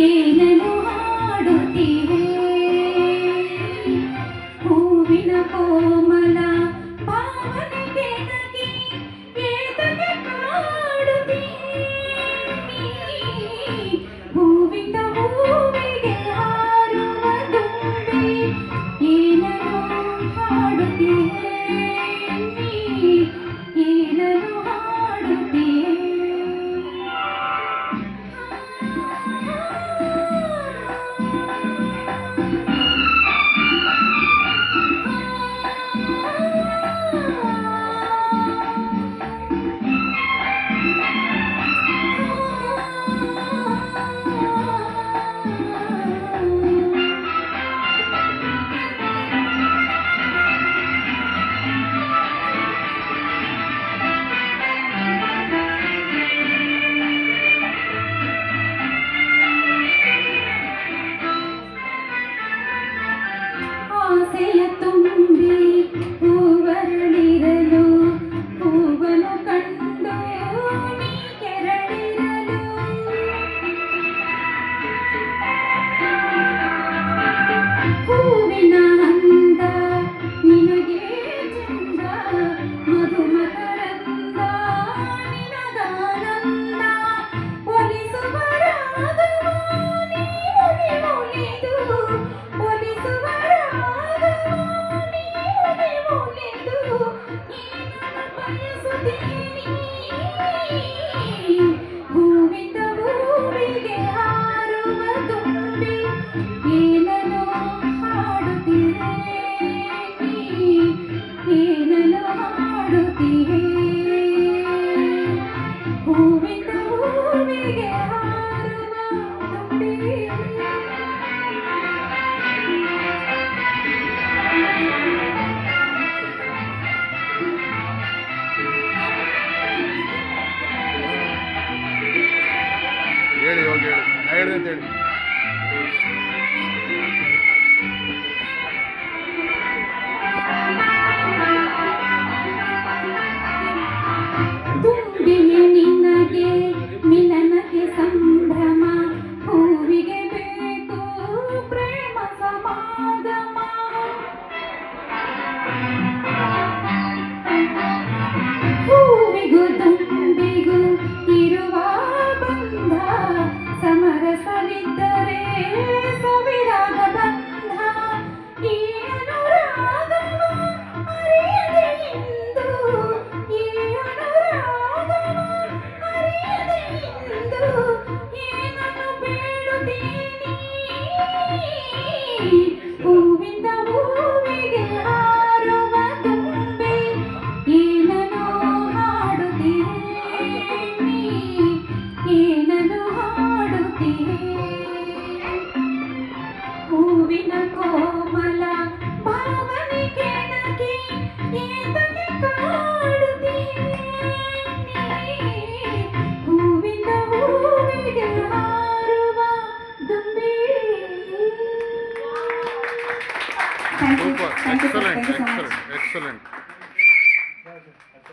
ಏನನು ಹಾಡುತ್ತೀರೆ ಹೂವಿನ ಕೋಮಲ ಭಾವನೆಗೆ ನಗೆ ಏತಕ್ಕೆ ಕಾಡುತ್ತೀರೆ ಹೂವಿನ ಹೂವಿಗೆ ಹಾರುವ ದುಂಬಿ ಏನನು ಹಾಡುತ್ತೀರೆ ಏನನು ಹಾಡುತ್ತೀರೆ ಆಸೆಯ ತುಂಬಿ ಹೂವರಳಿರಲು ಹೂವನು ಕಂಡು ನೀ ಕೆರಳಿರಲು ಹೂವಿನ ಅಂದ ನಿನಗೆ ಚಂದ ಮಧುಮಕರಂದ ನಿನಗಾನಂದ ಒಲಿಸುವ ರಾಗವ ನೀ ಒಲಿ ಒಲಿದು ಒಲಿಸುವ ಹೂವಿಂದ ಹೂವಿಗೆ ಹಾರುವ ತುಂಬಿ ಏನನು ಹಾಡುತ್ತೀರೆ ಏನನು ಹಾಡುತ್ತೀರೆ ಹೂವಿಂದ ಹೂವಿಗೆ ಹಾರುವ ತುಂಬಿ ಹೇಳಿ ಹೋಗಿ ಹೇಳಿ ನಾ ಹೇಳಿದೆ ಅಂತ ಹೇಳಿ